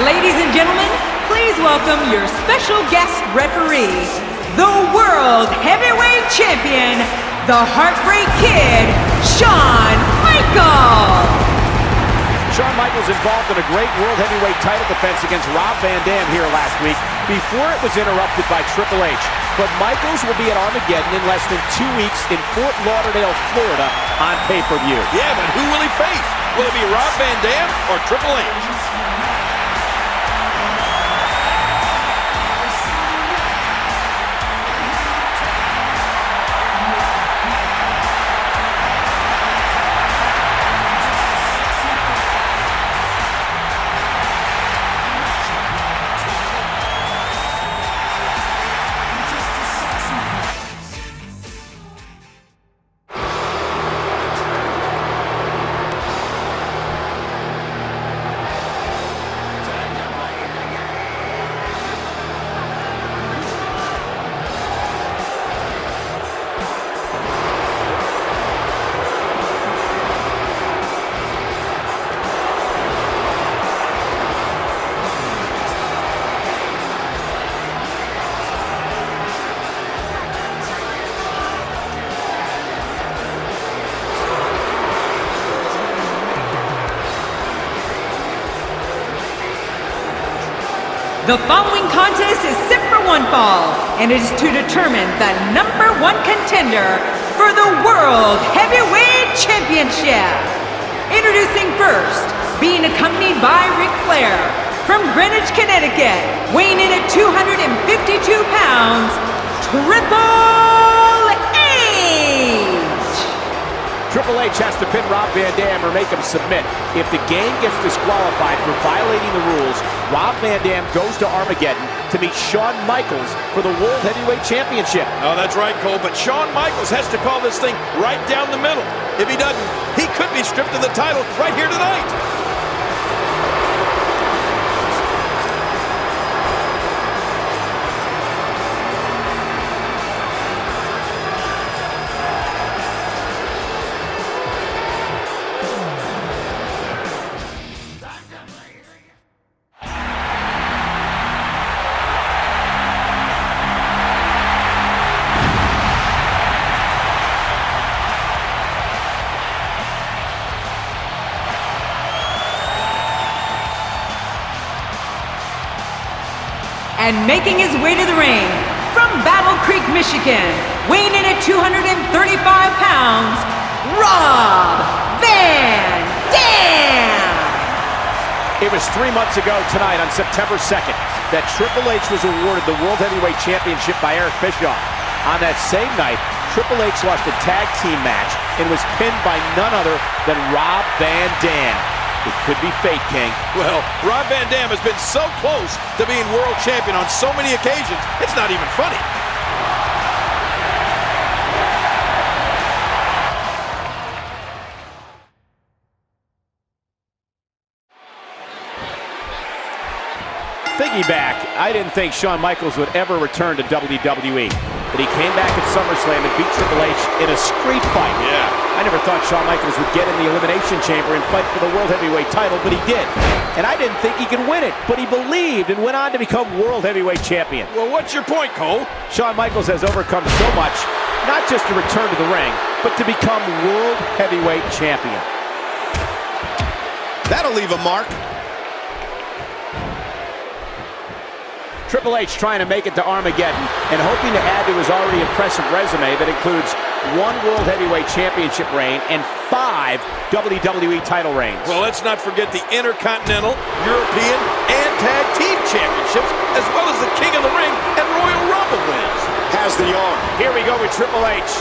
ladies and gentlemen, please welcome your special guest referee, the World Heavyweight Champion, the Heartbreak Kid, Shawn Michaels. Shawn Michaels involved in a great World Heavyweight title defense against Rob Van Dam here last week before it was interrupted by Triple H. But Michaels will be at Armageddon in less than 2 weeks in Fort Lauderdale, Florida on pay-per-view. Yeah, but who will he face? Will it be Rob Van Dam or Triple H? The following contest is set for one fall, and it is to determine the #1 contender for the World Heavyweight Championship. Introducing first, being accompanied by Ric Flair, from Greenwich, Connecticut, weighing in at 252 pounds, Triple H! Triple H has to pin Rob Van Dam or make him submit. If the gang gets disqualified for violating the rules, Rob Van Dam goes to Armageddon to meet Shawn Michaels for the World Heavyweight Championship. Oh, that's right, Cole, but Shawn Michaels has to call this thing right down the middle. If he doesn't, he could be stripped of the title right here tonight. And making his way to the ring, from Battle Creek, Michigan, weighing in at 235 pounds, Rob Van Dam! It was 3 months ago tonight on September 2nd that Triple H was awarded the World Heavyweight Championship by Eric Bischoff. On that same night, Triple H lost a tag team match and was pinned by none other than Rob Van Dam. It could be fate, King. Well, Rob Van Dam has been so close to being world champion on so many occasions, it's not even funny. Thinking back, I didn't think Shawn Michaels would ever return to WWE. But he came back at SummerSlam and beat Triple H in a street fight. Yeah. I never thought Shawn Michaels would get in the Elimination Chamber and fight for the World Heavyweight title, but he did. And I didn't think he could win it, but he believed and went on to become World Heavyweight Champion. Well, what's your point, Cole? Shawn Michaels has overcome so much, not just to return to the ring, but to become World Heavyweight Champion. That'll leave a mark. Triple H trying to make it to Armageddon and hoping to add to his already impressive resume that includes 1 World Heavyweight Championship reign and 5 WWE title reigns. Well, let's not forget the Intercontinental, European, and Tag Team Championships, as well as the King of the Ring and Royal Rumble wins. Has the arm. Here we go with Triple H.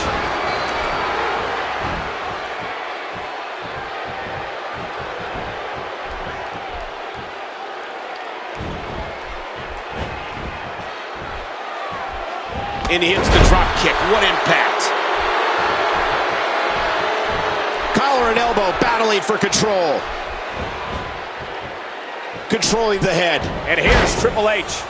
And he hits the drop kick. What impact. Collar and elbow battling for control. Controlling the head. And here's Triple H.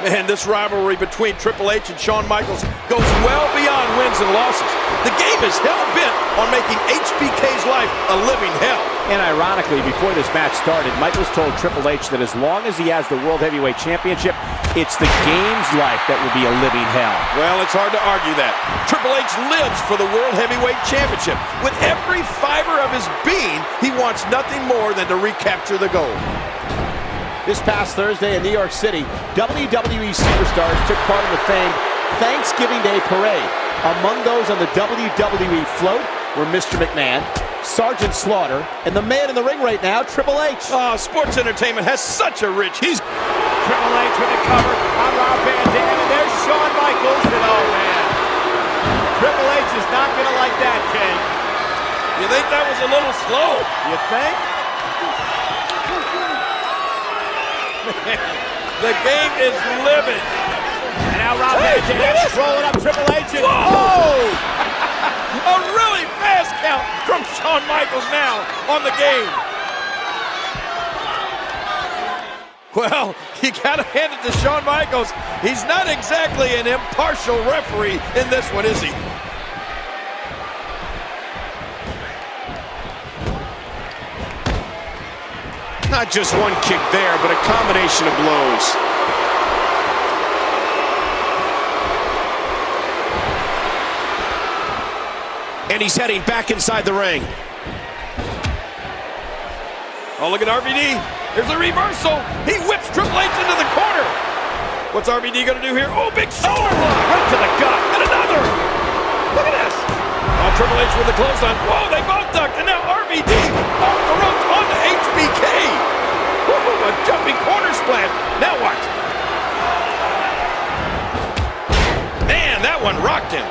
Man, this rivalry between Triple H and Shawn Michaels goes well beyond wins and losses. The game is hell-bent on making HBK's life a living hell. And ironically, before this match started, Michaels told Triple H that as long as he has the World Heavyweight Championship, it's the game's life that will be a living hell. Well, it's hard to argue that. Triple H lives for the World Heavyweight Championship. With every fiber of his being, he wants nothing more than to recapture the gold. This past Thursday in New York City, WWE superstars took part in the famed Thanksgiving Day Parade. Among those on the WWE float were Mr. McMahon, Sergeant Slaughter, and the man in the ring right now, Triple H. Oh, sports entertainment has such a rich... Triple H with the cover on Rob Van Dam, and there's Shawn Michaels. And oh, man, Triple H is not going to like that, King. You think that was a little slow? You think? The game is living. And now Rob Van Dam rolling up Triple H. And whoa! A really fast count from Shawn Michaels now on the game. Well, you gotta hand it to Shawn Michaels. He's not exactly an impartial referee in this one, is he? Not just one kick there, but a combination of blows. And he's heading back inside the ring. Oh, look at RVD. Here's a reversal. He whips Triple H into the corner. What's RVD going to do here? Oh, big shoulder block. Right to the gut. And another. Look at this. Oh, Triple H with the clothesline. Whoa, they both ducked. And now RVD off the ropes onto HBK. Woo, a jumping corner splash. Now what? Man, that one rocked him.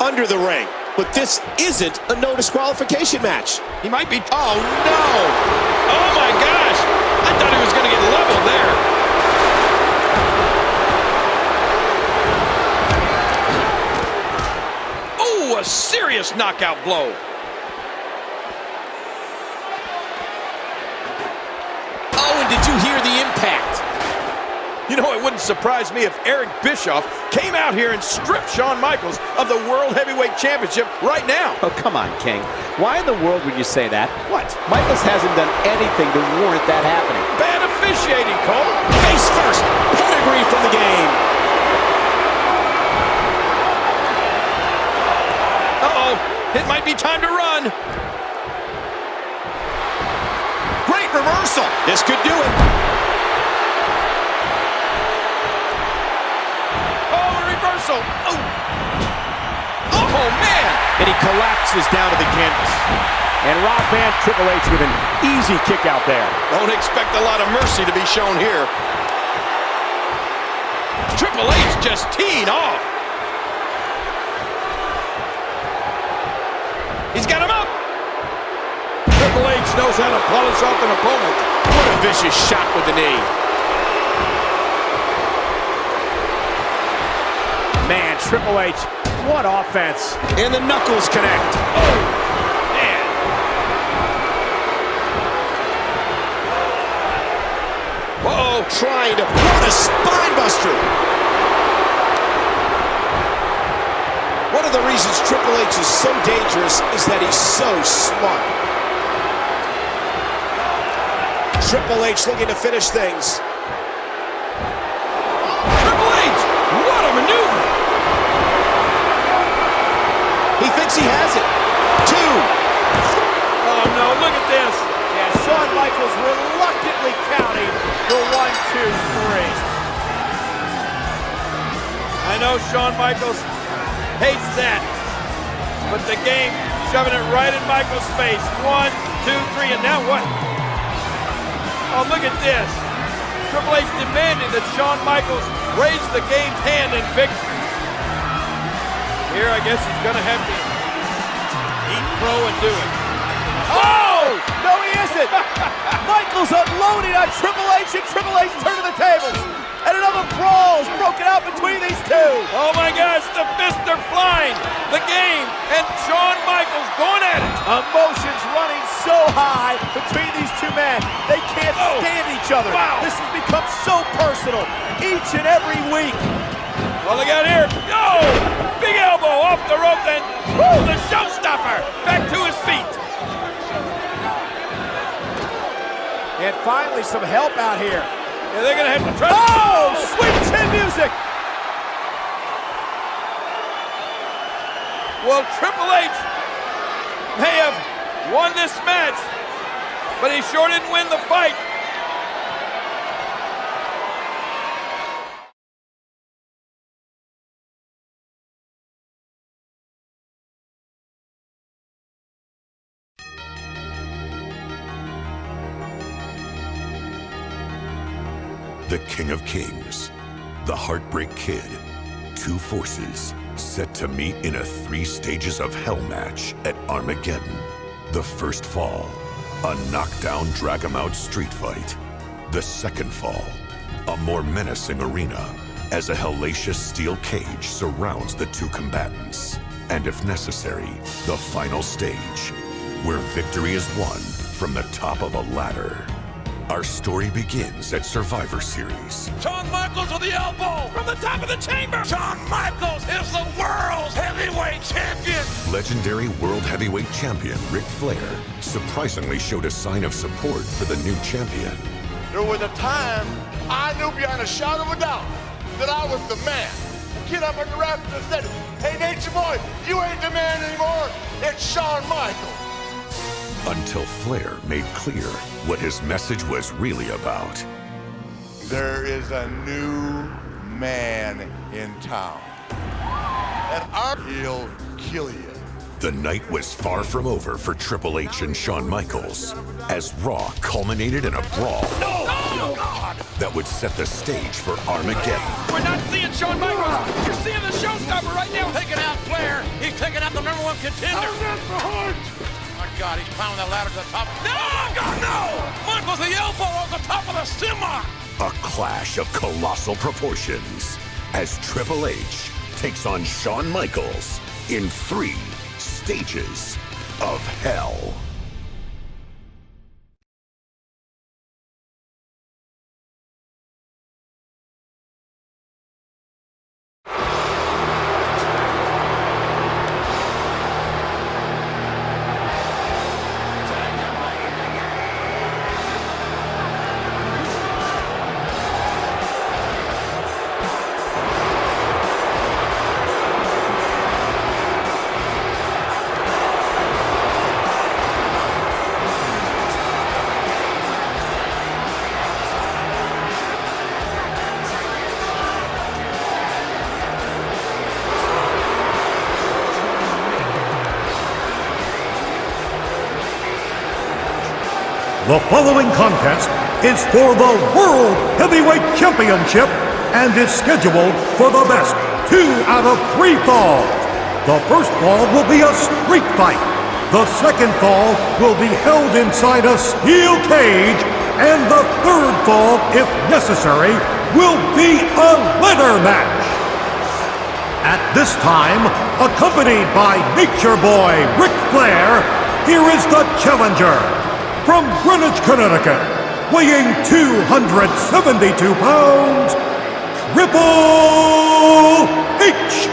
Under the ring, but this isn't a no disqualification match. He might be. Oh no! Oh my gosh! I thought he was going to get leveled there. Oh, a serious knockout blow. Oh, and did you hear the impact? You know, it wouldn't surprise me if Eric Bischoff came out here and stripped Shawn Michaels of the World Heavyweight Championship right now. Oh, come on, King. Why in the world would you say that? What? Michaels hasn't done anything to warrant that happening. Bad officiating, Cole. Face first, pedigree from the game. Uh-oh, it might be time to run. Great reversal. This could do it. Oh, oh man! And he collapses down to the canvas. And Rob Van Triple H with an easy kick out there. Don't expect a lot of mercy to be shown here. Triple H just teeing off. He's got him up. Triple H knows how to polish off an opponent. What a vicious shot with the knee. Man, Triple H, what offense. And the knuckles connect. Oh, man. Uh-oh, trying to... What a spine buster. One of the reasons Triple H is so dangerous is that he's so smart. Triple H looking to finish things. Triple H, what a maneuver. He thinks he has it. 2. Oh, no, look at this. Yeah, Shawn Michaels reluctantly counting for 1, 2, 3. I know Shawn Michaels hates that, but the game shoving it right in Michaels' face. 1, 2, 3, and now what? Oh, look at this. Triple H demanding that Shawn Michaels raise the game's hand in victory. Here, I guess he's going to have to eat crow and do it. Oh! No, he isn't! Michaels unloading on Triple H, and Triple H turning the tables. And another brawl is broken out between these two. Oh my gosh, the fists are flying. The game and Shawn Michaels going at it. Emotions running so high between these two men. They can't stand each other. Wow. This has become so personal each and every week. Oh, look out here. Oh, big elbow off the rope, then woo, the showstopper back to his feet. And finally some help out here. Yeah, they're going to have to try. Oh, sweet chin music. Well, Triple H may have won this match, but he sure didn't win the fight. The King of Kings, the Heartbreak Kid, two forces set to meet in a 3 stages of hell match at Armageddon. The first fall, a knockdown drag-em-out street fight. The second fall, a more menacing arena as a hellacious steel cage surrounds the two combatants. And if necessary, the final stage, where victory is won from the top of a ladder. Our story begins at Survivor Series. Shawn Michaels with the elbow from the top of the chamber. Shawn Michaels is the world's heavyweight champion. Legendary World Heavyweight Champion Ric Flair surprisingly showed a sign of support for the new champion. There was a time I knew beyond a shadow of a doubt that I was the man. Get up on the rafters and said, "Hey, Nature Boy, you ain't the man anymore. It's Shawn Michaels." Until Flair made clear what his message was really about. There is a new man in town, and he'll kill you. The night was far from over for Triple H and Shawn Michaels, as Raw culminated in a brawl that would set the stage for Armageddon. We're not seeing Shawn Michaels. You're seeing the showstopper right now. Taking out Flair. He's taking out the #1 contender. My God, he's pounding that ladder to the top. No, God, no! Michaels the elbow on the top of the semi. A clash of colossal proportions as Triple H takes on Shawn Michaels in 3 stages of hell. The following contest is for the World Heavyweight Championship and is scheduled for the best 2 out of 3 falls. The first fall will be a street fight. The second fall will be held inside a steel cage. And the third fall, if necessary, will be a ladder match. At this time, accompanied by Nature Boy Ric Flair, here is the challenger. From Greenwich, Connecticut, weighing 272 pounds, Triple H!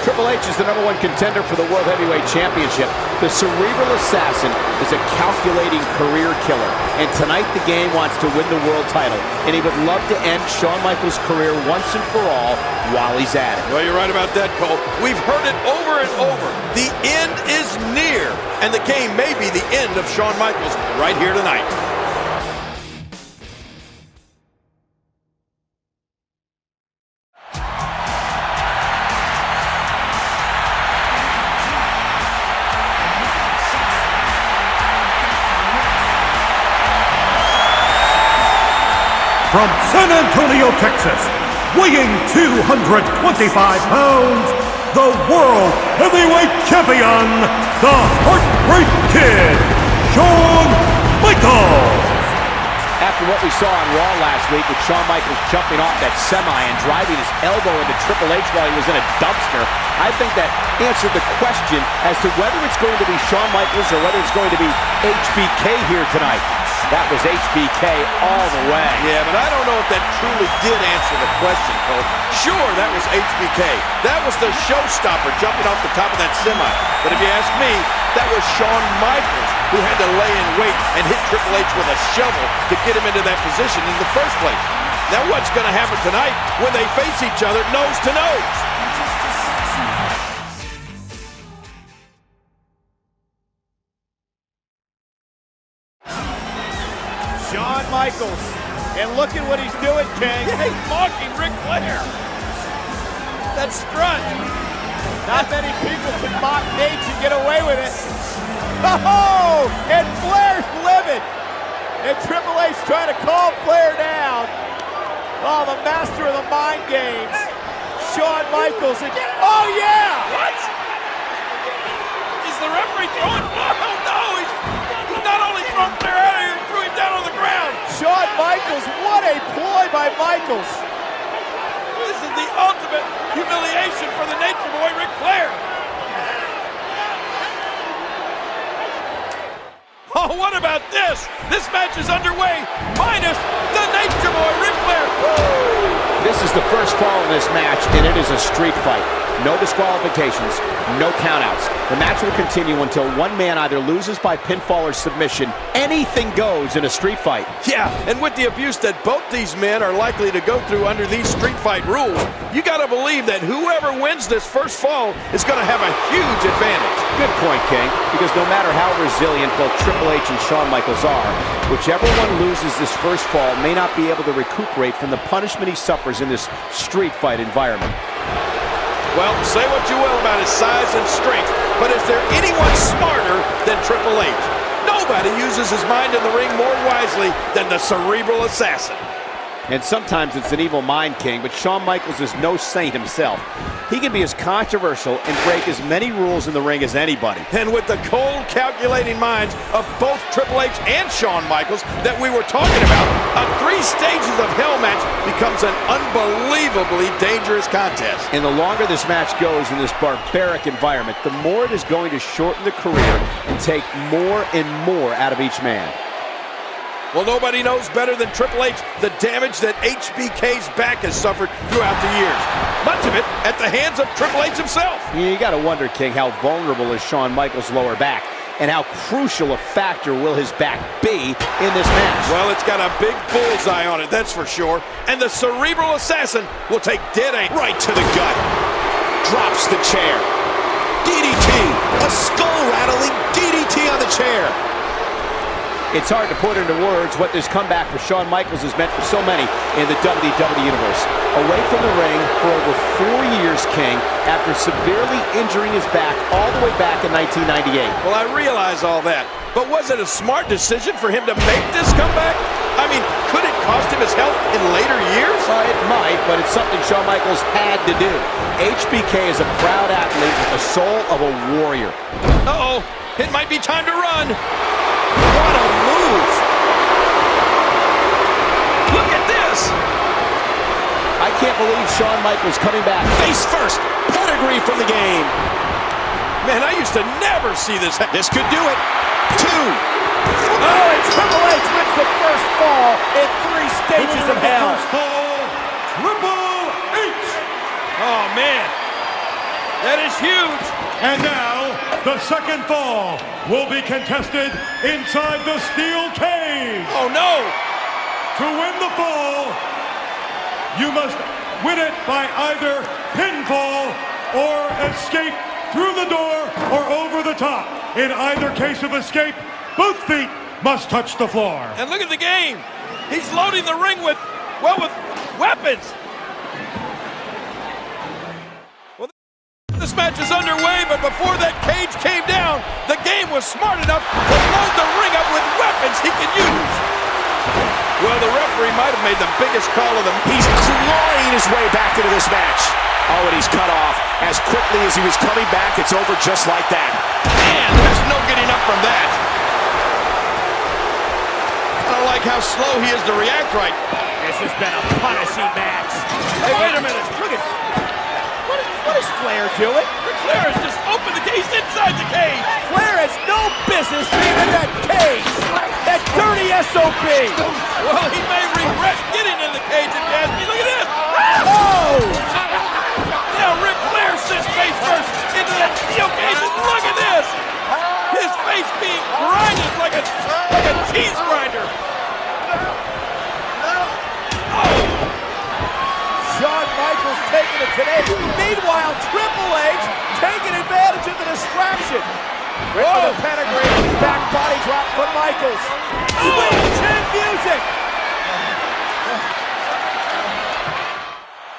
Triple H is the #1 contender for the World Heavyweight Championship. The cerebral assassin is a calculating career killer. And tonight the game wants to win the world title. And he would love to end Shawn Michaels' career once and for all while he's at it. Well, you're right about that, Cole. We've heard it over and over. The end is near. And the game may be the end of Shawn Michaels right here tonight. From San Antonio, Texas, weighing 225 pounds, the World Heavyweight Champion, the Heartbreak Kid, Shawn Michaels! After what we saw on Raw last week with Shawn Michaels jumping off that semi and driving his elbow into Triple H while he was in a dumpster, I think that answered the question as to whether it's going to be Shawn Michaels or whether it's going to be HBK here tonight. That was HBK all the way. Yeah, but I don't know if that truly did answer the question, Cole. Sure, that was HBK. That was the showstopper jumping off the top of that semi. But if you ask me, that was Shawn Michaels who had to lay in wait and hit Triple H with a shovel to get him into that position in the first place. Now what's going to happen tonight when they face each other nose to nose? Shawn Michaels, and look at what he's doing, King. Yeah, he's mocking Ric Flair. That strut. Not many people can mock Nate and get away with it. Oh, and Flair's livid. And Triple H trying to calm Flair down. Oh, the master of the mind games. Shawn Michaels again. Oh, yeah! What? Is the referee throwing? Oh, no! He's not only throwing Flair out of here, he threw him down on the ground. Shawn Michaels, what a ploy by Michaels. This is the ultimate humiliation for the Nature Boy, Ric Flair. Oh, what about this? This match is underway, minus the Nature Boy, Ric Flair. Woo! This is the first fall in this match, and it is a street fight. No disqualifications, no countouts. The match will continue until one man either loses by pinfall or submission. Anything goes in a street fight. Yeah, and with the abuse that both these men are likely to go through under these street fight rules, you gotta believe that whoever wins this first fall is gonna have a huge advantage. Good point, King, because no matter how resilient both Triple H and Shawn Michaels are, whichever one loses this first fall may not be able to recuperate from the punishment he suffers in this street fight environment. Well, say what you will about his size and strength, but is there anyone smarter than Triple H? Nobody uses his mind in the ring more wisely than the cerebral assassin. And sometimes it's an evil mind, King, but Shawn Michaels is no saint himself. He can be as controversial and break as many rules in the ring as anybody. And with the cold, calculating minds of both Triple H and Shawn Michaels that we were talking about, a 3 stages of hell match becomes an unbelievably dangerous contest. And the longer this match goes in this barbaric environment, the more it is going to shorten the career and take more and more out of each man. Well, nobody knows better than Triple H the damage that HBK's back has suffered throughout the years. Much of it at the hands of Triple H himself. You got to wonder, King, how vulnerable is Shawn Michaels' lower back, and how crucial a factor will his back be in this match. Well, it's got a big bullseye on it, that's for sure. And the cerebral assassin will take dead aim Right to the gut. Drops the chair. DDT. A skull-rattling DDT on the chair. It's hard to put into words what this comeback for Shawn Michaels has meant for so many in the WWE Universe. Away from the ring for over 4 years, King, after severely injuring his back all the way back in 1998. Well, I realize all that, but was it a smart decision for him to make this comeback? I mean, could it cost him his health in later years? It might, but it's something Shawn Michaels had to do. HBK is a proud athlete with the soul of a warrior. Uh-oh, it might be time to run. What a move! Look at this! I can't believe Shawn Michaels coming back. Face first. Pedigree from the game. Man, I used to never see this. This could do it. 2. Oh, and Triple H wins the first fall in 3 stages of hell. Triple H! Oh, man. That is huge. And now, the second fall will be contested inside the steel cage. Oh, no. To win the fall, you must win it by either pinfall or escape through the door or over the top. In either case of escape, both feet must touch the floor. And look at the game. He's loading the ring with weapons. This match is underway, but before that cage came down, the game was smart enough to load the ring up with weapons he can use. Well, the referee might have made the biggest call of the... He's clawing his way back into this match. Oh, and he's cut off. As quickly as he was coming back, it's over just like that. Man, there's no getting up from that. I don't like how slow he is to react right. This has been a punishing match. Hey, wait a minute. Look at... What is Flair doing? Flair has just opened the cage inside the cage. Flair has no business being in that cage. That dirty SOB. Well, he may regret getting in the cage if you ask me. Look at this. Oh! Now Ric Flair sits face first into that steel cage, and look at this. His face being grinded like a cheese grinder. Oh! Shawn Michaels taking it today. Meanwhile, Triple H taking advantage of the distraction. With the pedigree, back body drop from Michaels. Sweet chin music.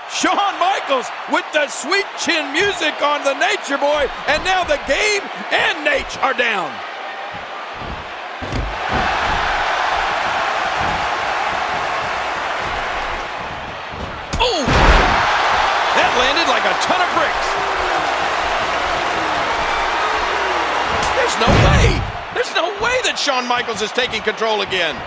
Shawn Michaels with the sweet chin music on the Nature Boy, and now the Game and Nate are down. Oh! That landed like a ton of bricks. There's no way that Shawn Michaels is taking control again.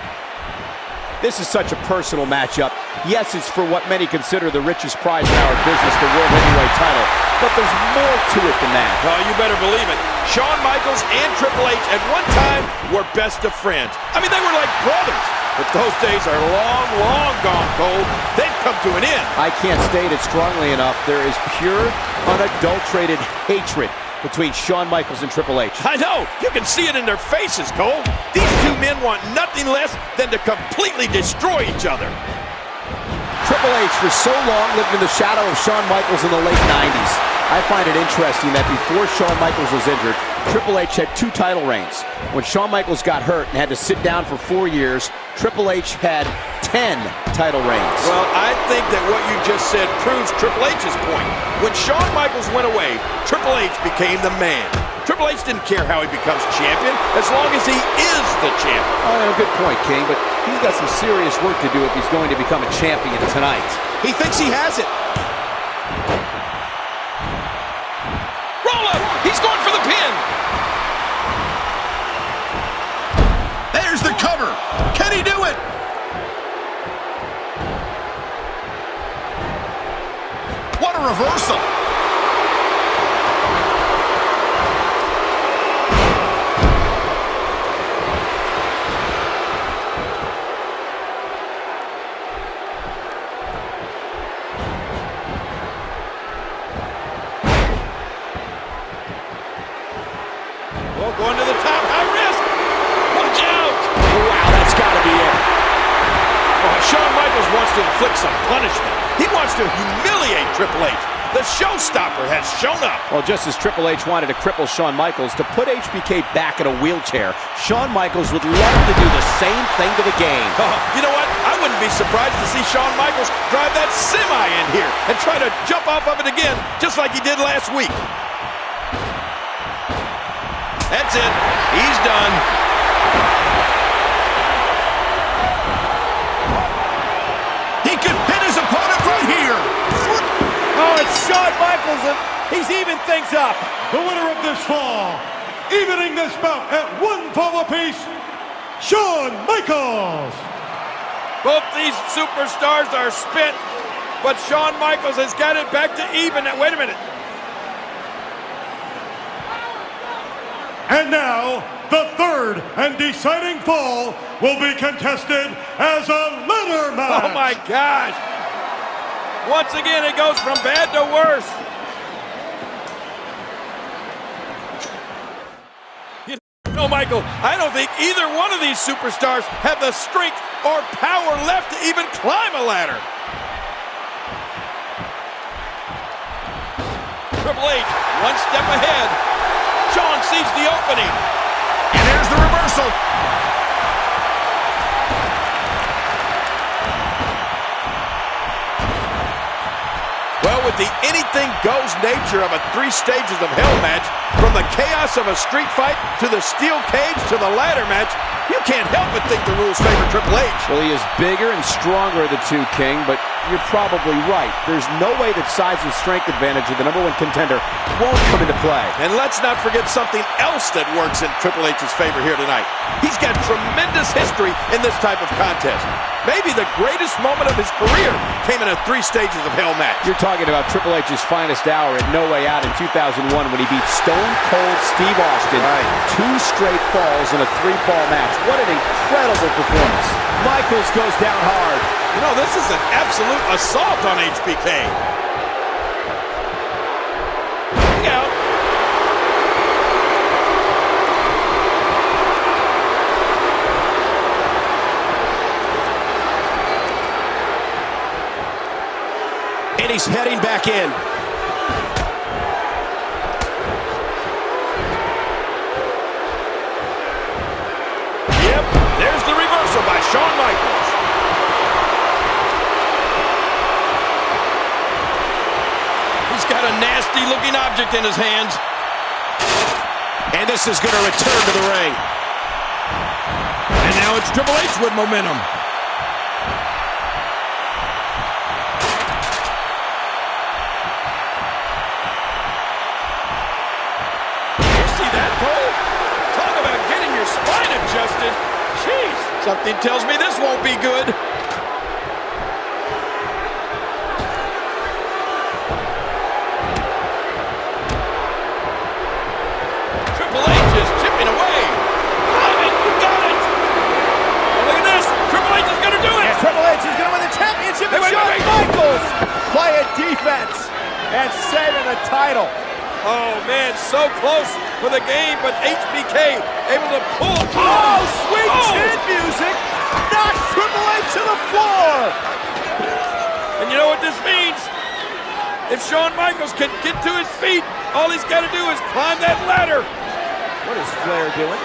This is such a personal matchup. Yes, it's for what many consider the richest prize in our business, the World Heavyweight title. But there's more to it than that. Well, you better believe it. Shawn Michaels and Triple H at one time were best of friends. I mean, they were like brothers. But those days are long, long gone, Cole. They've come to an end. I can't state it strongly enough. There is pure, unadulterated hatred between Shawn Michaels and Triple H. I know. You can see it in their faces, Cole. These two men want nothing less than to completely destroy each other. Triple H for so long lived in the shadow of Shawn Michaels in the late 90s. I find it interesting that before Shawn Michaels was injured, Triple H had 2 title reigns. When Shawn Michaels got hurt and had to sit down for 4 years, Triple H had 10 title reigns. Well, I think that what you just said proves Triple H's point. When Shawn Michaels went away, Triple H became the man. Triple H didn't care how he becomes champion as long as he is the champion. Oh, good point, King, but he's got some serious work to do if he's going to become a champion tonight. He thinks he has it. Roll up! He's going for the pin! There's the cover. Can he do it? What a reversal. Going to the top, high risk. Watch out! Wow, that's got to be it. Oh, Shawn Michaels wants to inflict some punishment. He wants to humiliate Triple H. The showstopper has shown up. Well, just as Triple H wanted to cripple Shawn Michaels to put HBK back in a wheelchair, Shawn Michaels would love to do the same thing to the Game. Oh, you know what? I wouldn't be surprised to see Shawn Michaels drive that semi in here and try to jump off of it again, just like he did last week. That's it. He's done. He could pin his opponent right here. Oh, it's Shawn Michaels, and he's even things up. The winner of this fall, evening this bout at 1 fall apiece, Shawn Michaels. Both these superstars are spent, but Shawn Michaels has got it back to even. Wait a minute. And now, the third and deciding fall will be contested as a ladder match. Oh my gosh. Once again, it goes from bad to worse. No, Michael, I don't think either one of these superstars have the strength or power left to even climb a ladder. Triple H, one step ahead. Shawn sees the opening. And there's the reversal. Well, with the anything-goes nature of a 3 stages of hell match, from the chaos of a street fight to the steel cage to the ladder match, you can't help but think the rules favor Triple H. Well, he is bigger and stronger of the 2, King, but you're probably right. There's no way that size and strength advantage of the #1 contender won't come into play. And let's not forget something else that works in Triple H's favor here tonight. He's got tremendous history in this type of contest. Maybe the greatest moment of his career came in a 3 stages of hell match. You're talking about Triple H's finest hour at No Way Out in 2001 when he beat Stone Cold Steve Austin. 2 straight falls in a 3-fall match. What an incredible performance. Michaels goes down hard. You know, this is an absolute assault on HBK. Look out. And he's heading back in. Yep, there's the reversal by Shawn Michaels. He's got a nasty-looking object in his hands. And this is going to return to the ring. And now it's Triple H with momentum. Spine adjusted. Jeez, something tells me this won't be good. Triple H is chipping away. Got it, got it. Oh, look at this. Triple H is going to do it. And Triple H is going to win the championship. And Shawn Michaels playing defense and saving the title. Oh, man, so close for the game, but HBK able to pull. Oh, sweet chin music! Knocks Triple H to the floor! And you know what this means? If Shawn Michaels can get to his feet, all he's got to do is climb that ladder. What is Flair doing?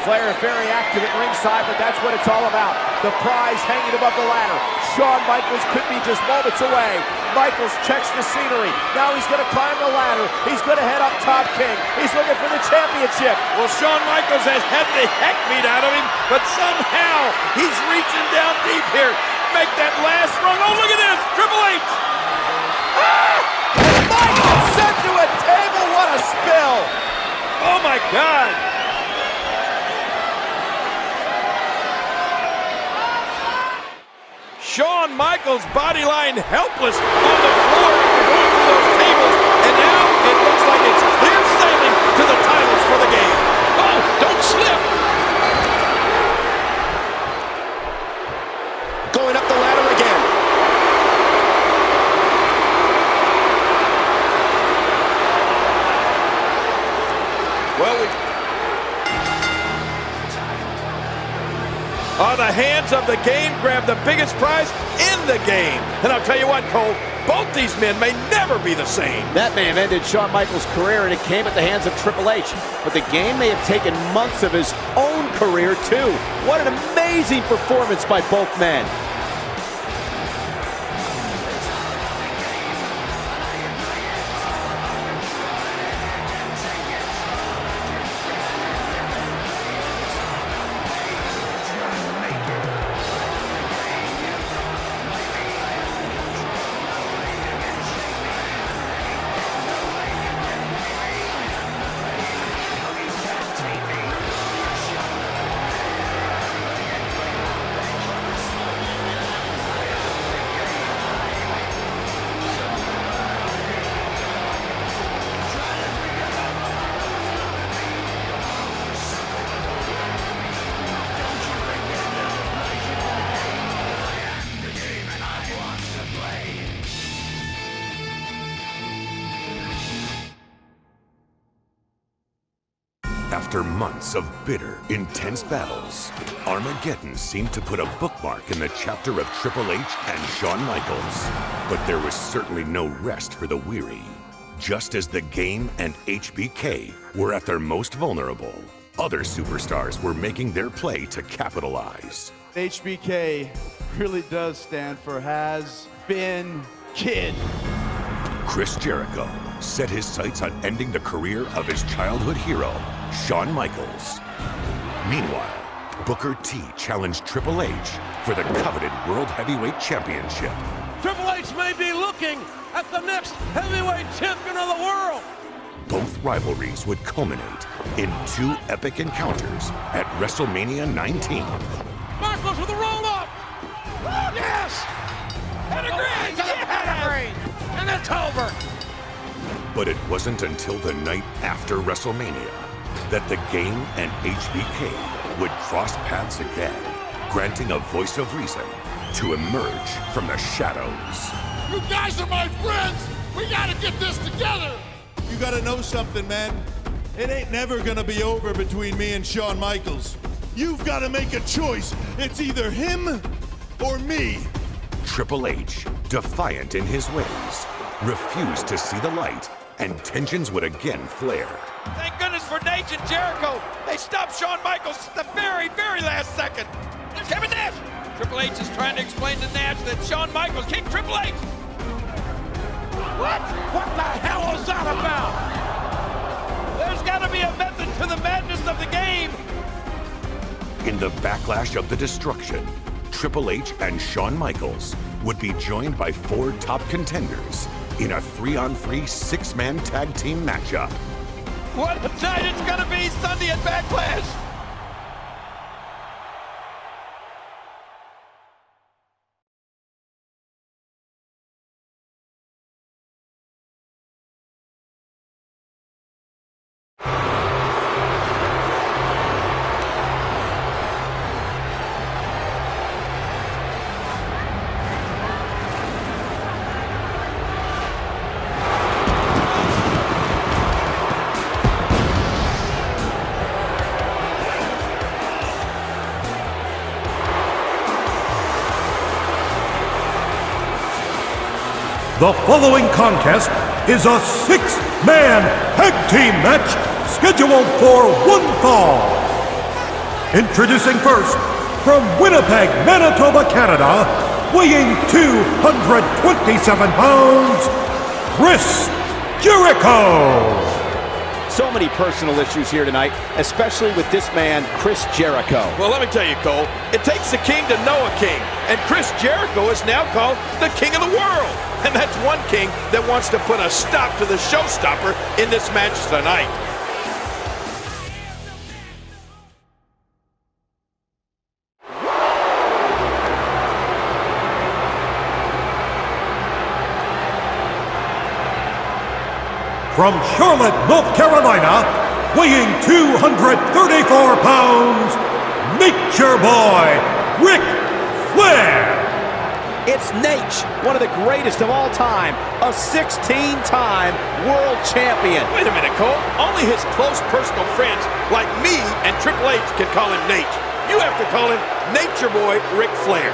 Flair very active at ringside, but that's what it's all about. The prize hanging above the ladder. Shawn Michaels could be just moments away. Michaels checks the scenery. Now he's going to climb the ladder. He's going to head up top king. He's looking for the championship. Well, Shawn Michaels has had the heck beat out of him, but somehow he's reaching down deep here. Make that last rung. Oh, look at this. Triple H. Ah! Michaels sent to a table. What a spill. Oh, my God. Shawn Michaels' body lying helpless on the floor after going through those tables, and now it looks like it's clear sailing to the titles for the game. Oh, don't slip! Going up the ladder again. Well, the hands of the game grab the biggest prize in the game. And I'll tell you what, Cole, both these men may never be the same. That may have ended Shawn Michaels' career, and it came at the hands of Triple H. But the game may have taken months of his own career, too. What an amazing performance by both men. After months of bitter, intense battles, Armageddon seemed to put a bookmark in the chapter of Triple H and Shawn Michaels. But there was certainly no rest for the weary. Just as the game and HBK were at their most vulnerable, other superstars were making their play to capitalize. HBK really does stand for Has Been Kid. Chris Jericho set his sights on ending the career of his childhood hero, Shawn Michaels. Meanwhile, Booker T challenged Triple H for the coveted World Heavyweight Championship. Triple H may be looking at the next heavyweight champion of the world. Both rivalries would culminate in 2 epic encounters at WrestleMania 19. Michaels with a roll-up. Yes! Pedigree! Yeah! And it's over. But it wasn't until the night after WrestleMania that the game and HBK would cross paths again, granting a voice of reason to emerge from the shadows. You guys are my friends. We gotta get this together. You gotta know something, man. It ain't never gonna be over between me and Shawn Michaels. You've gotta make a choice. It's either him or me. Triple H, defiant in his ways, refused to see the light, and tensions would again flare. Thank goodness for Nash and Jericho. They stopped Shawn Michaels at the very, very last second. There's Kevin Nash. Triple H is trying to explain to Nash that Shawn Michaels kicked Triple H. What? What the hell is that about? There's got to be a method to the madness of the game. In the backlash of the destruction, Triple H and Shawn Michaels would be joined by 4 top contenders in a 3-on-3 6-man tag team matchup. What a night it's going to be Sunday at Backlash. The following contest is a 6-man tag team match scheduled for 1 fall. Introducing first, from Winnipeg, Manitoba, Canada, weighing 227 pounds, Chris Jericho. So many personal issues here tonight, especially with this man, Chris Jericho. Well, let me tell you, Cole, it takes a king to know a king. And Chris Jericho is now called the king of the world. And that's one king that wants to put a stop to the showstopper in this match tonight. From Charlotte, North Carolina, weighing 234 pounds, Nature Boy, Ric Flair. It's Nash, one of the greatest of all time, a 16-time world champion. Wait a minute, Cole. Only his close personal friends like me and Triple H can call him Nash. You have to call him Nature Boy Ric Flair.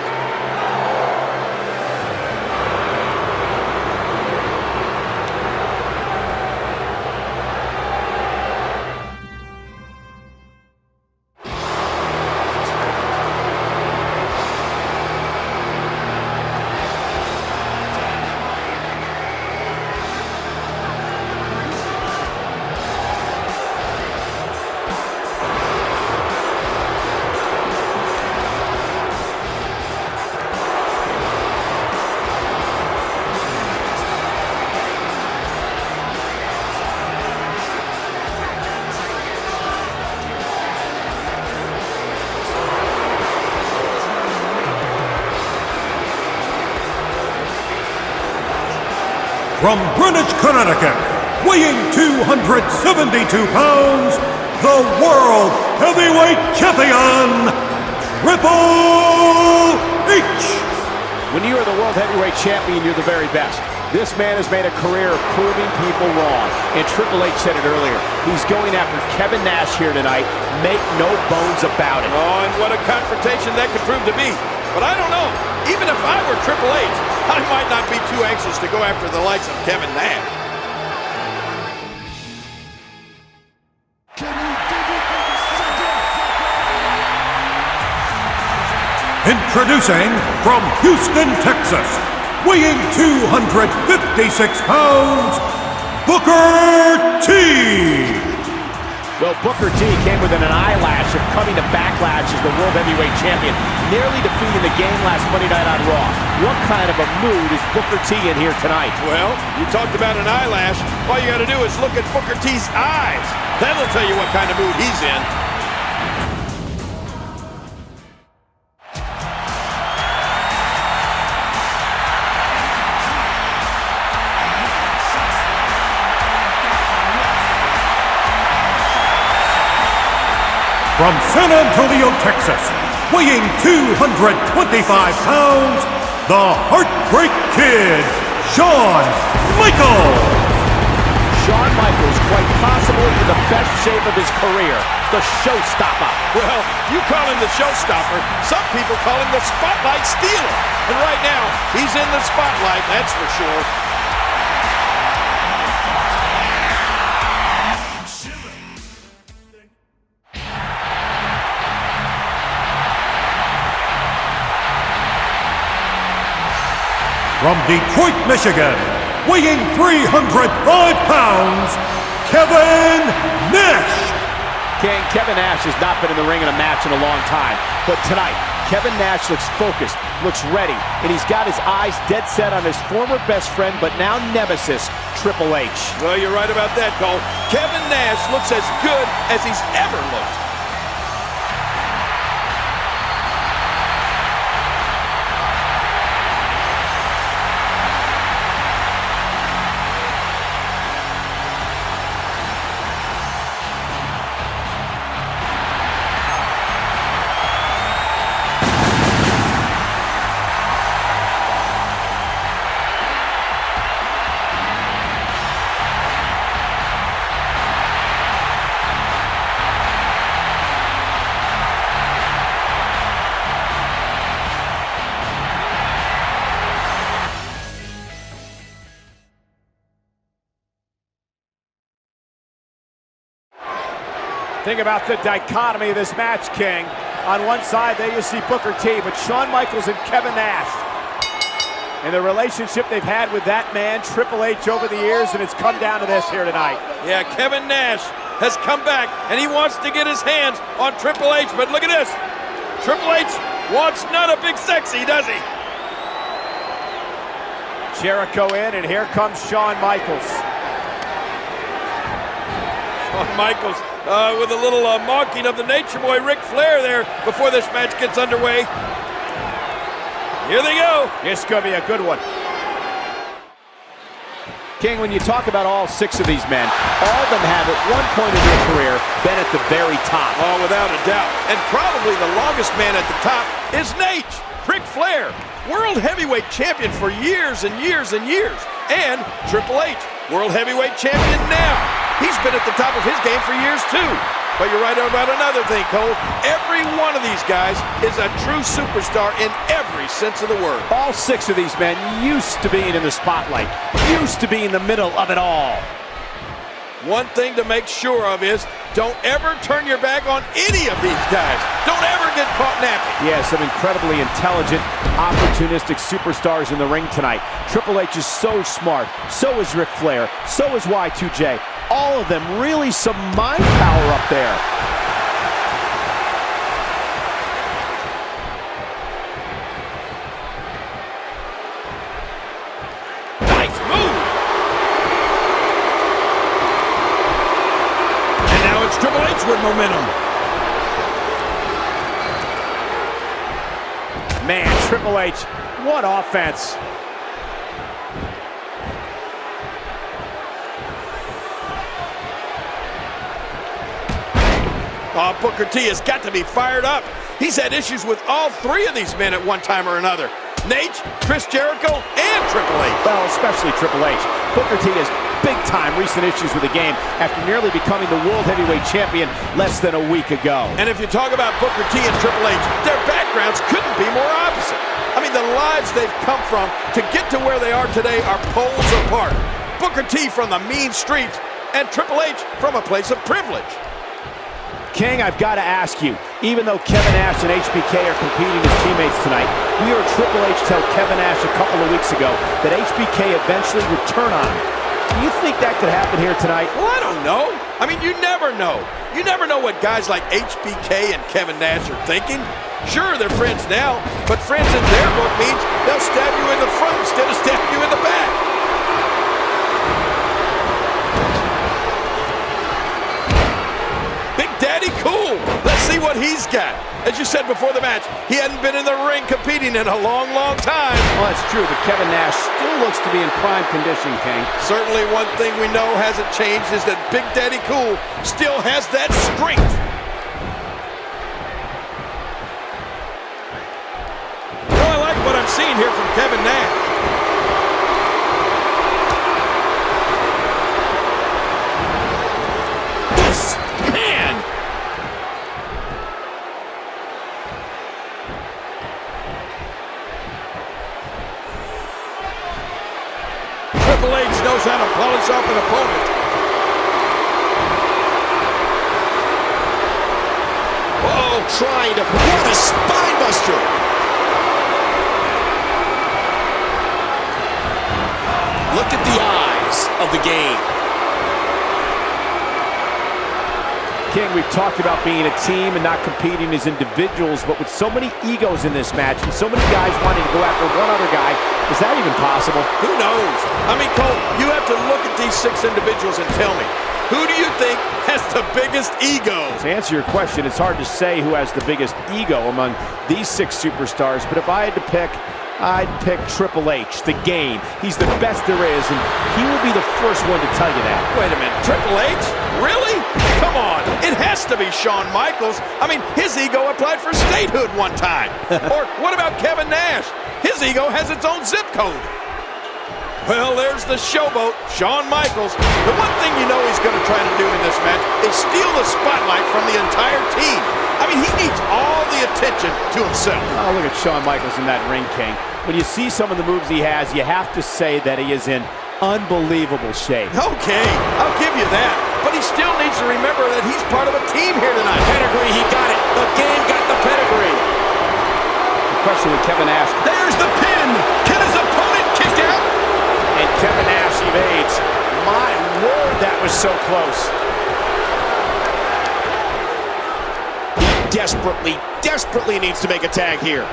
From Greenwich, Connecticut, weighing 272 pounds, the World Heavyweight Champion, Triple H. When you are the World Heavyweight Champion, you're the very best. This man has made a career of proving people wrong. And Triple H said it earlier. He's going after Kevin Nash here tonight. Make no bones about it. Oh, and what a confrontation that could prove to be. But I don't know. Even if I were Triple H, I might not be too anxious to go after the likes of Kevin Nash. Introducing from Houston, Texas, weighing 256 pounds, Booker T. Well, Booker T came within an eyelash of coming to Backlash as the World Heavyweight Champion, nearly defeating the game last Monday night on Raw. What kind of a mood is Booker T in here tonight? Well, you talked about an eyelash. All you got to do is look at Booker T's eyes. That'll tell you what kind of mood he's in. From San Antonio, Texas, weighing 225 pounds, the Heartbreak Kid, Shawn Michaels. Shawn Michaels, quite possibly in the best shape of his career, the showstopper. Well, you call him the showstopper. Some people call him the spotlight stealer. And right now, he's in the spotlight, that's for sure. From Detroit, Michigan, weighing 305 pounds, Kevin Nash. King, Kevin Nash has not been in the ring in a match in a long time. But tonight, Kevin Nash looks focused, looks ready, and he's got his eyes dead set on his former best friend, but now nemesis, Triple H. Well, you're right about that, Cole. Kevin Nash looks as good as he's ever looked. Think about the dichotomy of this match, King. On one side, there you see Booker T, but Shawn Michaels and Kevin Nash. And the relationship they've had with that man, Triple H, over the years, and it's come down to this here tonight. Yeah, Kevin Nash has come back, and he wants to get his hands on Triple H, but look at this. Triple H wants none of Big Sexy, does he? Jericho in, and here comes Shawn Michaels. Shawn Michaels with a little mocking of the Nature Boy Ric Flair there before this match gets underway. Here they go. This could be a good one. King, when you talk about all six of these men, all of them have at one point in their career been at the very top. Oh, without a doubt. And probably the longest man at the top is Nash, Ric Flair, World Heavyweight Champion for years and years and years. And Triple H, World Heavyweight Champion now. He's been at the top of his game for years, too. But you're right about another thing, Cole. Every one of these guys is a true superstar in every sense of the word. All six of these men used to being in the spotlight, used to be in the middle of it all. One thing to make sure of is don't ever turn your back on any of these guys. Don't ever get caught napping. Yeah, some incredibly intelligent, opportunistic superstars in the ring tonight. Triple H is so smart. So is Ric Flair. So is Y2J. All of them really some mind power up there. Nice move. And now it's Triple H with momentum. Man, Triple H, what offense. Oh, Booker T has got to be fired up. He's had issues with all three of these men at one time or another. Nate, Chris Jericho, and Triple H. Well, especially Triple H. Booker T has big-time recent issues with the game after nearly becoming the World Heavyweight Champion less than a week ago. And if you talk about Booker T and Triple H, their backgrounds couldn't be more opposite. I mean, the lives they've come from to get to where they are today are poles apart. Booker T from the mean streets, and Triple H from a place of privilege. King, I've got to ask you, even though Kevin Nash and HBK are competing as teammates tonight, we heard Triple H tell Kevin Nash a couple of weeks ago that HBK eventually would turn on him. Do you think that could happen here tonight? Well, I don't know. I mean, you never know. You never know what guys like HBK and Kevin Nash are thinking. Sure, they're friends now, but friends in their book means they'll stab you in the front instead of stab you in the back. Big Daddy Cool. Let's see what he's got. As you said before the match, he hadn't been in the ring competing in a long, long time. Well, that's true, but Kevin Nash still looks to be in prime condition, King. Certainly one thing we know hasn't changed is that Big Daddy Cool still has that strength. Well, I like what I'm seeing here from Kevin Nash. Triple H knows how to polish off an opponent. Oh, trying to, what a spine buster. Look at the eyes of the game. King, we've talked about being a team and not competing as individuals, but with so many egos in this match and so many guys wanting to go after one other guy, is that even possible? Who knows? I mean, Cole, you have to look at these 6 individuals and tell me, who do you think has the biggest ego? To answer your question, it's hard to say who has the biggest ego among these 6 superstars, but if I had to pick, I'd pick Triple H, the Game. He's the best there is, and he will be the first one to tell you that. Wait a minute, Triple H? Really? Come on, it has to be Shawn Michaels. I mean, his ego applied for statehood one time. Or what about Kevin Nash? His ego has its own zip code. Well, there's the showboat, Shawn Michaels. The one thing you know he's going to try to do in this match is steal the spotlight from the entire team. I mean, he needs all the attention to himself. Oh, look at Shawn Michaels in that ring, King. When you see some of the moves he has, you have to say that he is in unbelievable shape. Okay, I'll give you that. But he still needs to remember that he's part of a team here tonight. Pedigree, he got it. The Game got the pedigree. The question with Kevin Nash. There's the pin. Can his opponent kick out? And Kevin Nash evades. My word, that was so close. He desperately needs to make a tag here.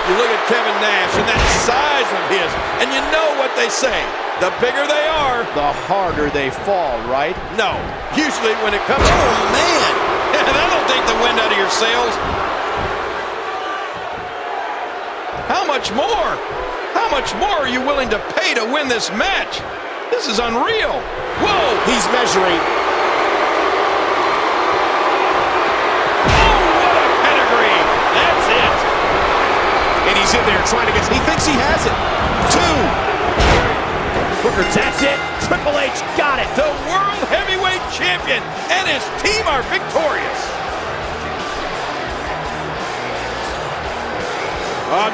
You look at Kevin Nash and that size of his, and you know what they say. The bigger they are, the harder they fall, right? No. Usually when it comes... Oh, man! That'll take the wind out of your sails. How much more? How much more are you willing to pay to win this match? This is unreal. Whoa! He's measuring. Oh, what a pedigree! That's it! And he's in there trying to get... He thinks he has it. 2. That's it. Triple H got it. The World Heavyweight Champion and his team are victorious.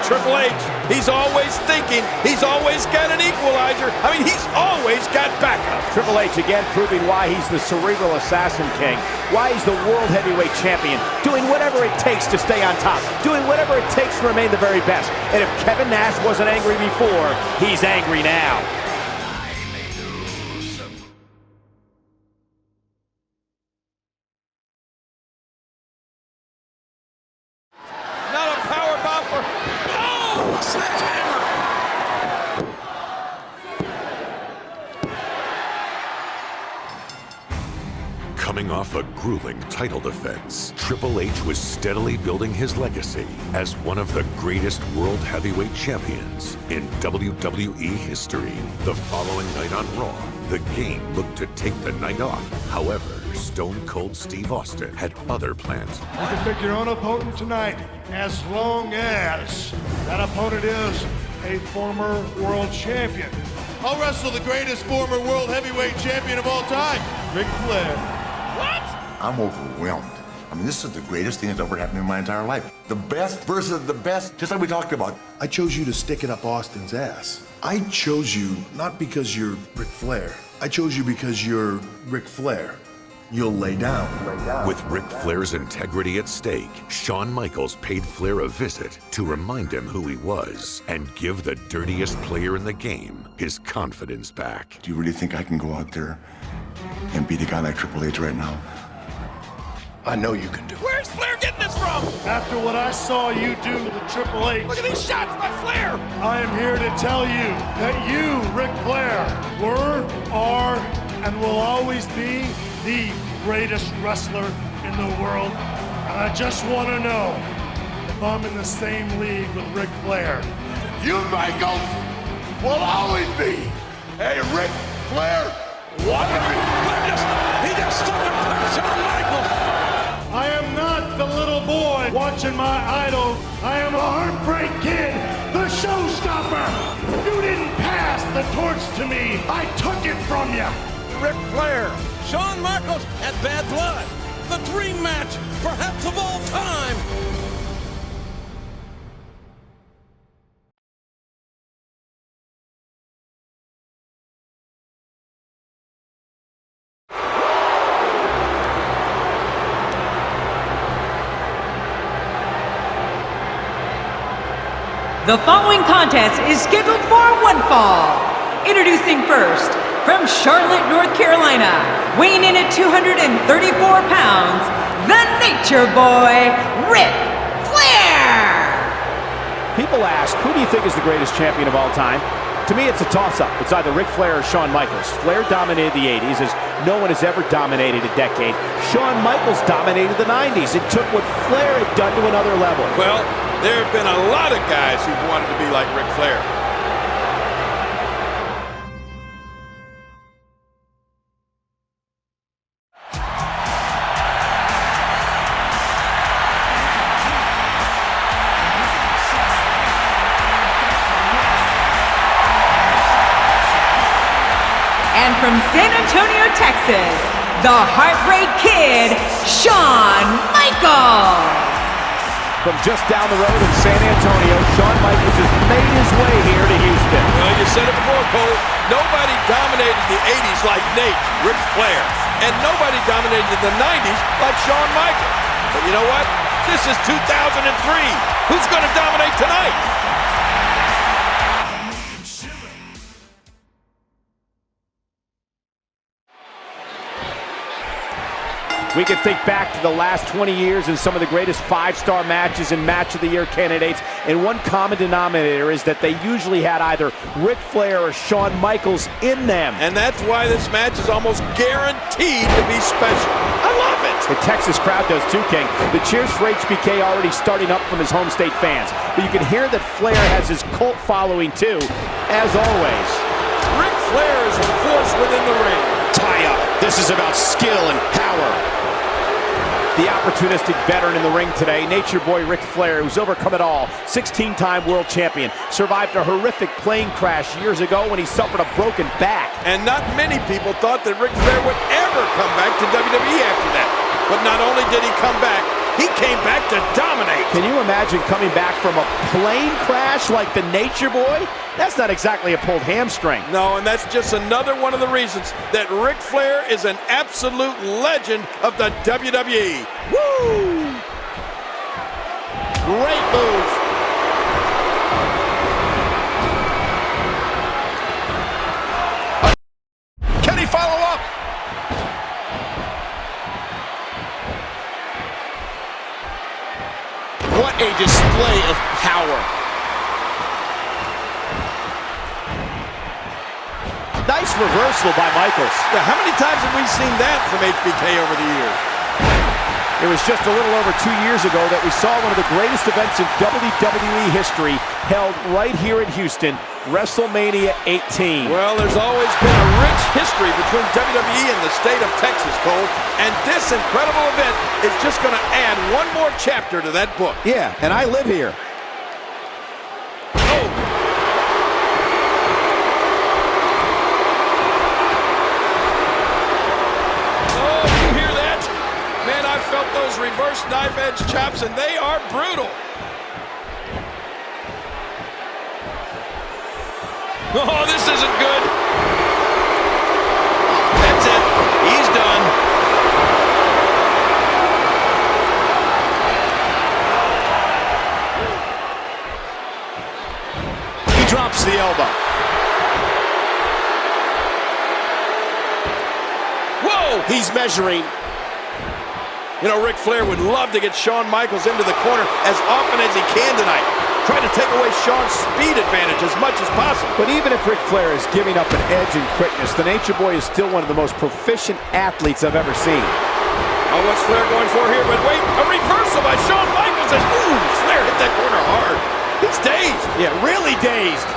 Triple H, he's always thinking. He's always got an equalizer. I mean, he's always got backup. Triple H again proving why he's the cerebral assassin king. Why he's the World Heavyweight Champion. Doing whatever it takes to stay on top. Doing whatever it takes to remain the very best. And if Kevin Nash wasn't angry before, he's angry now. Coming off a grueling title defense, Triple H was steadily building his legacy as one of the greatest World Heavyweight Champions in WWE history. The following night on Raw, the Game looked to take the night off. However, Stone Cold Steve Austin had other plans. You can pick your own opponent tonight, as long as that opponent is a former world champion. I'll wrestle the greatest former world heavyweight champion of all time, Ric Flair. I'm overwhelmed. I mean, this is the greatest thing that's ever happened in my entire life. The best versus the best, just like we talked about. I chose you to stick it up Austin's ass. I chose you not because you're Ric Flair. I chose you because you're Ric Flair. You'll lay down. With Ric Flair's integrity at stake, Shawn Michaels paid Flair a visit to remind him who he was and give the dirtiest player in the game his confidence back. Do you really think I can go out there and beat a guy like Triple H right now? I know you can do it. Where's Flair getting this from? After what I saw you do to Triple H, Look at these shots by Flair. I am here to tell you that you, Ric Flair, were, are, and will always be the greatest wrestler in the world. And I just want to know if I'm in the same league with Ric Flair. You, Michaels, will always be a Ric Flair wannabe. He just took a punch on Michaels. I am not the little boy watching my idol. I am a heartbreak kid, the showstopper. You didn't pass the torch to me. I took it from you. Ric Flair, Shawn Michaels had bad blood. The dream match, perhaps of all time. The following contest is scheduled for one fall. Introducing first, from Charlotte, North Carolina, weighing in at 234 pounds, the Nature Boy, Ric Flair! People ask, who do you think is the greatest champion of all time? To me, it's a toss-up. It's either Ric Flair or Shawn Michaels. Flair dominated the 80s as no one has ever dominated a decade. Shawn Michaels dominated the 90s and took what Flair had done to another level. Well, there have been a lot of guys who wanted to be like Ric Flair. And from San Antonio, Texas, the Heartbreak Kid, Shawn Michaels! From just down the road in San Antonio, Shawn Michaels has made his way here to Houston. Well, you said it before, Cole. Nobody dominated the 80s like Nate, Ric Flair. And nobody dominated the 90s like Shawn Michaels. But you know what? This is 2003. Who's going to dominate tonight? We can think back to the last 20 years and some of the greatest five-star matches and Match of the Year candidates, and one common denominator is that they usually had either Ric Flair or Shawn Michaels in them. And that's why this match is almost guaranteed to be special. I love it! The Texas crowd does too, King. The cheers for HBK already starting up from his home state fans. But you can hear that Flair has his cult following too, as always. Ric Flair is a force within the ring. Tie up. This is about skill and power. The opportunistic veteran in the ring today, Nature Boy Ric Flair, who's overcome it all. 16-time world champion. Survived a horrific plane crash years ago when he suffered a broken back. And not many people thought that Ric Flair would ever come back to WWE after that. But not only did he come back, he came back to dominate. Can you imagine coming back from a plane crash like the Nature Boy? That's not exactly a pulled hamstring. No, and that's just another one of the reasons that Ric Flair is an absolute legend of the WWE. Woo! Great move. Can he follow up? What a display of power. Nice reversal by Michaels. Yeah, how many times have we seen that from HBK over the years? It was just a little over 2 years ago that we saw one of the greatest events in WWE history held right here in Houston, WrestleMania 18. Well, there's always been a rich history between WWE and the state of Texas, Cole. And this incredible event is just going to add one more chapter to that book. Yeah, and I live here. Oh! Oh, you hear that? Man, I felt those reverse knife edge chops, and they are brutal. Oh, this isn't good. That's it. He's done. He drops the elbow. Whoa! He's measuring. You know, Ric Flair would love to get Shawn Michaels into the corner as often as he can tonight. Trying to take away Shawn's speed advantage as much as possible. But even if Ric Flair is giving up an edge in quickness, the Nature Boy is still one of the most proficient athletes I've ever seen. Oh, what's Flair going for here? But wait, a reversal by Shawn Michaels. And ooh, Flair hit that corner hard. He's dazed. Yeah, really dazed.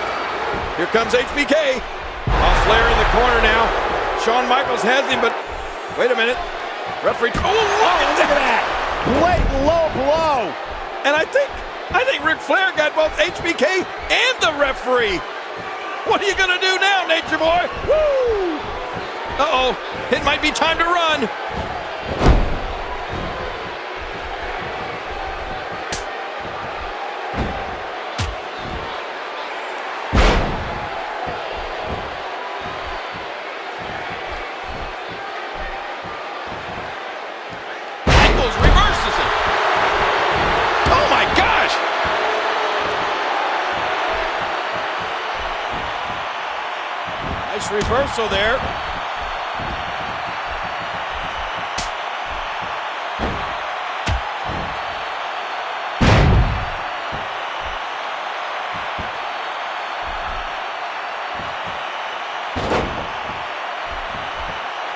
Here comes HBK. Oh, Flair in the corner now. Shawn Michaels has him, but wait a minute. Referee. Oh, look at that. Blatant low blow. And I think Ric Flair got both HBK and the referee. What are you going to do now, Nature Boy? Woo! Uh-oh. It might be time to run. Michaels reverses it. Oh, my gosh. Nice reversal there.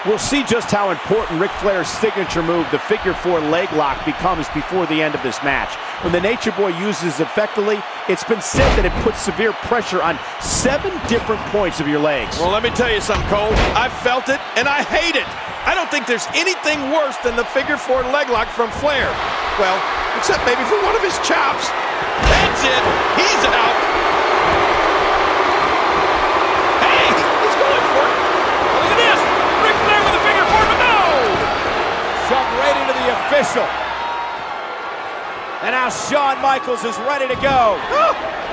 We'll see just how important Ric Flair's signature move, the figure 4 leg lock, becomes before the end of this match. When the Nature Boy uses it effectively, it's been said that it puts severe pressure on 7 different points of your legs. Well, let me tell you something, Cole. I've felt it, and I hate it. I don't think there's anything worse than the figure 4 leg lock from Flair. Well, except maybe for one of his chops. That's it. He's out. Hey, he's going for it. Oh, look at this. Ric Flair with a figure 4, but no. Shoved right into the official. And now Shawn Michaels is ready to go.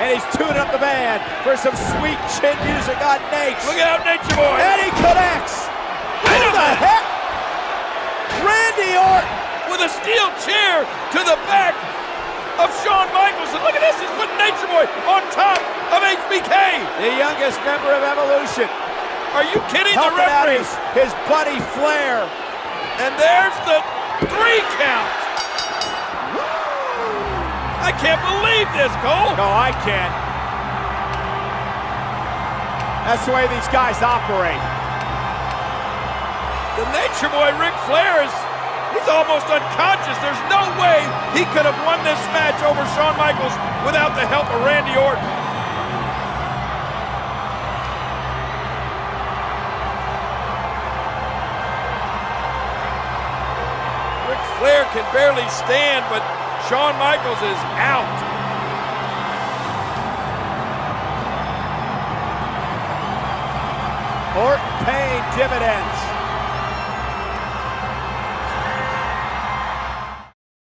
And he's tuning up the band for some sweet chin music on Nate. Look out, Nature Boy. And he connects. Wait Who a the minute. heck? Randy Orton. With a steel chair to the back of Shawn Michaels. And look at this. He's putting Nature Boy on top of HBK. The youngest member of Evolution. Are you kidding? The Helping out referee. his buddy Flair. And there's the 3 count. I can't believe this, Cole. No, I can't. That's the way these guys operate. The Nature Boy, Ric Flair, he's almost unconscious. There's no way he could have won this match over Shawn Michaels without the help of Randy Orton. Ric Flair can barely stand, but Shawn Michaels is out. Orton paying dividends.